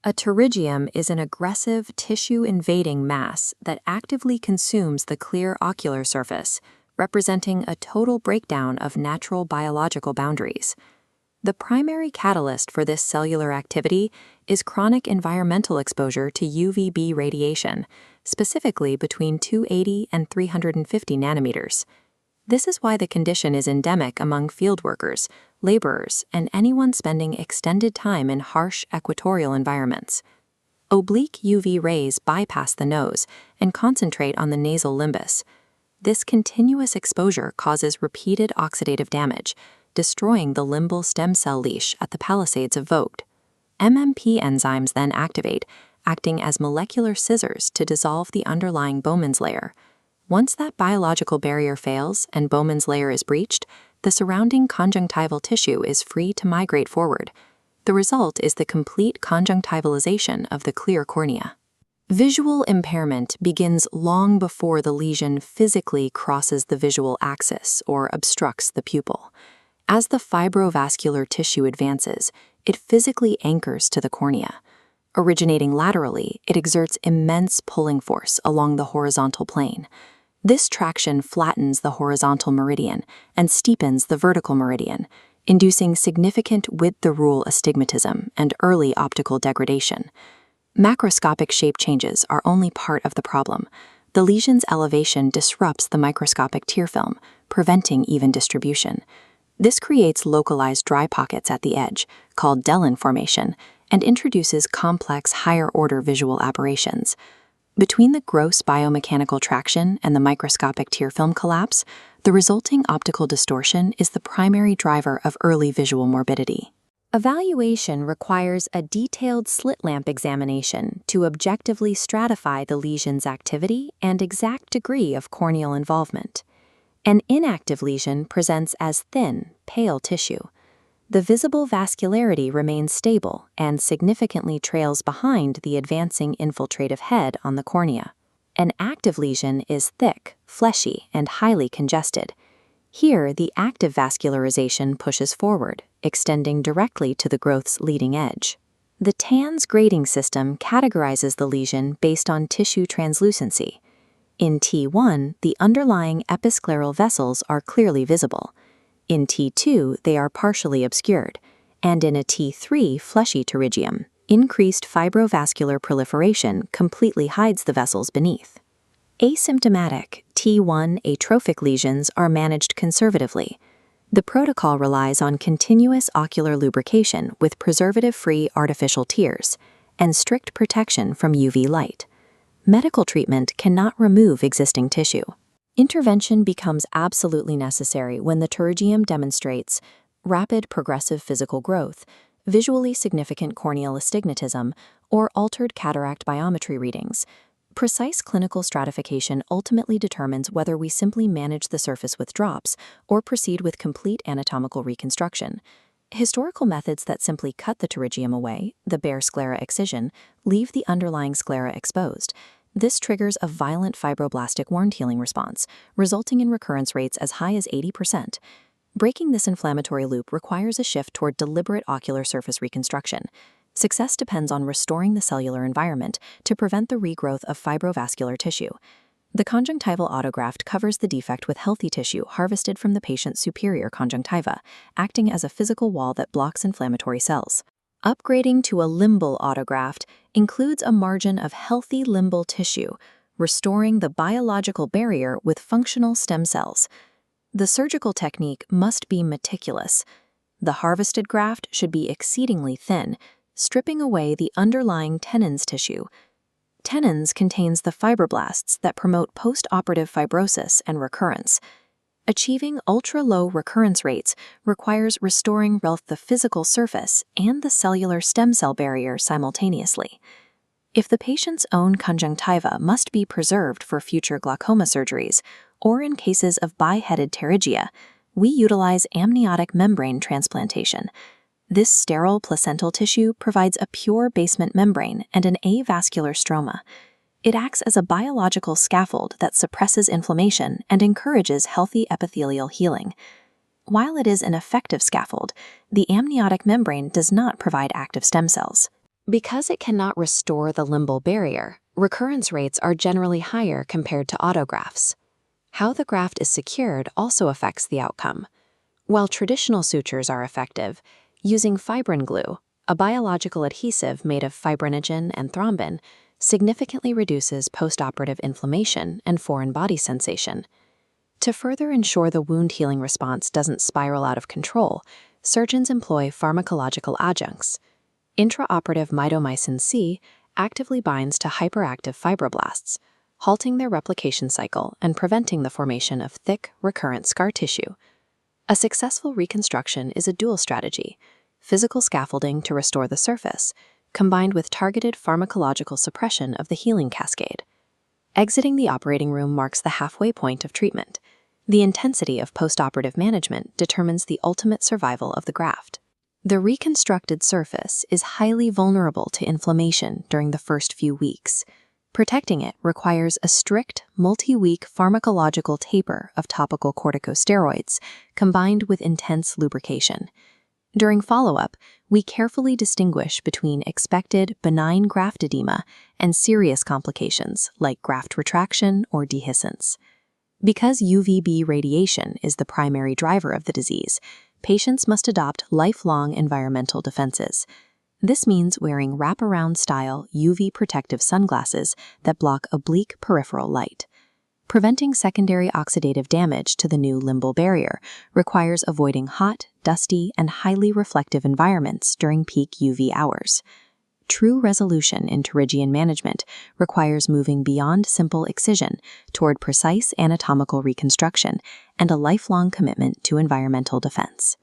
A pterygium is an aggressive tissue-invading mass that actively consumes the clear ocular surface, representing a total breakdown of natural biological boundaries. The primary catalyst for this cellular activity is chronic environmental exposure to UVB radiation, specifically between 280 and 350 nanometers. This is why the condition is endemic among field workers, laborers, and anyone spending extended time in harsh equatorial environments. Oblique UV rays bypass the nose and concentrate on the nasal limbus. This continuous exposure causes repeated oxidative damage, destroying the limbal stem cell leash at the palisades evoked. MMP enzymes then activate, acting as molecular scissors to dissolve the underlying Bowman's layer. Once that biological barrier fails and Bowman's layer is breached, the surrounding conjunctival tissue is free to migrate forward. The result is the complete conjunctivalization of the clear cornea. Visual impairment begins long before the lesion physically crosses the visual axis or obstructs the pupil. As the fibrovascular tissue advances, it physically anchors to the cornea. Originating laterally, it exerts immense pulling force along the horizontal plane. This traction flattens the horizontal meridian and steepens the vertical meridian, inducing significant width-the-rule astigmatism and early optical degradation. Macroscopic shape changes are only part of the problem. The lesion's elevation disrupts the microscopic tear film, preventing even distribution. This creates localized dry pockets at the edge, called Dellin formation, and introduces complex higher-order visual aberrations. Between the gross biomechanical traction and the microscopic tear film collapse, the resulting optical distortion is the primary driver of early visual morbidity. Evaluation requires a detailed slit lamp examination to objectively stratify the lesion's activity and exact degree of corneal involvement. An inactive lesion presents as thin, pale tissue. The visible vascularity remains stable and significantly trails behind the advancing infiltrative head on the cornea. An active lesion is thick, fleshy, and highly congested. Here, the active vascularization pushes forward, extending directly to the growth's leading edge. The TANS grading system categorizes the lesion based on tissue translucency. In T1, the underlying episcleral vessels are clearly visible. In T2, they are partially obscured, and in a T3 fleshy pterygium, increased fibrovascular proliferation completely hides the vessels beneath. Asymptomatic T1 atrophic lesions are managed conservatively. The protocol relies on continuous ocular lubrication with preservative-free artificial tears and strict protection from UV light. Medical treatment cannot remove existing tissue. Intervention becomes absolutely necessary when the pterygium demonstrates rapid progressive physical growth, visually significant corneal astigmatism, or altered cataract biometry readings. Precise clinical stratification ultimately determines whether we simply manage the surface with drops or proceed with complete anatomical reconstruction. Historical methods that simply cut the pterygium away, the bare sclera excision, leave the underlying sclera exposed. This triggers a violent fibroblastic wound healing response, resulting in recurrence rates as high as 80%. Breaking this inflammatory loop requires a shift toward deliberate ocular surface reconstruction. Success depends on restoring the cellular environment to prevent the regrowth of fibrovascular tissue. The conjunctival autograft covers the defect with healthy tissue harvested from the patient's superior conjunctiva, acting as a physical wall that blocks inflammatory cells. Upgrading to a limbal autograft includes a margin of healthy limbal tissue, restoring the biological barrier with functional stem cells. The surgical technique must be meticulous. The harvested graft should be exceedingly thin, stripping away the underlying tenons tissue. Tenons contains the fibroblasts that promote post-operative fibrosis and recurrence. Achieving ultra-low recurrence rates requires restoring both the physical surface and the cellular stem cell barrier simultaneously. If the patient's own conjunctiva must be preserved for future glaucoma surgeries, or in cases of biheaded pterygia, we utilize amniotic membrane transplantation. This sterile placental tissue provides a pure basement membrane and an avascular stroma. It acts as a biological scaffold that suppresses inflammation and encourages healthy epithelial healing. While it is an effective scaffold, the amniotic membrane does not provide active stem cells. Because it cannot restore the limbal barrier, recurrence rates are generally higher compared to autografts. How the graft is secured also affects the outcome. While traditional sutures are effective, using fibrin glue, a biological adhesive made of fibrinogen and thrombin, significantly reduces postoperative inflammation and foreign body sensation. To further ensure the wound healing response doesn't spiral out of control, surgeons employ pharmacological adjuncts. Intraoperative mitomycin C actively binds to hyperactive fibroblasts, halting their replication cycle and preventing the formation of thick, recurrent scar tissue. A successful reconstruction is a dual strategy: physical scaffolding to restore the surface, combined with targeted pharmacological suppression of the healing cascade. Exiting the operating room marks the halfway point of treatment. The intensity of postoperative management determines the ultimate survival of the graft. The reconstructed surface is highly vulnerable to inflammation during the first few weeks. Protecting it requires a strict, multi-week pharmacological taper of topical corticosteroids combined with intense lubrication. During follow-up, we carefully distinguish between expected benign graft edema and serious complications like graft retraction or dehiscence. Because UVB radiation is the primary driver of the disease, patients must adopt lifelong environmental defenses. This means wearing wraparound-style UV protective sunglasses that block oblique peripheral light. Preventing secondary oxidative damage to the new limbal barrier requires avoiding hot, dusty, and highly reflective environments during peak UV hours. True resolution in pterygium management requires moving beyond simple excision toward precise anatomical reconstruction and a lifelong commitment to environmental defense.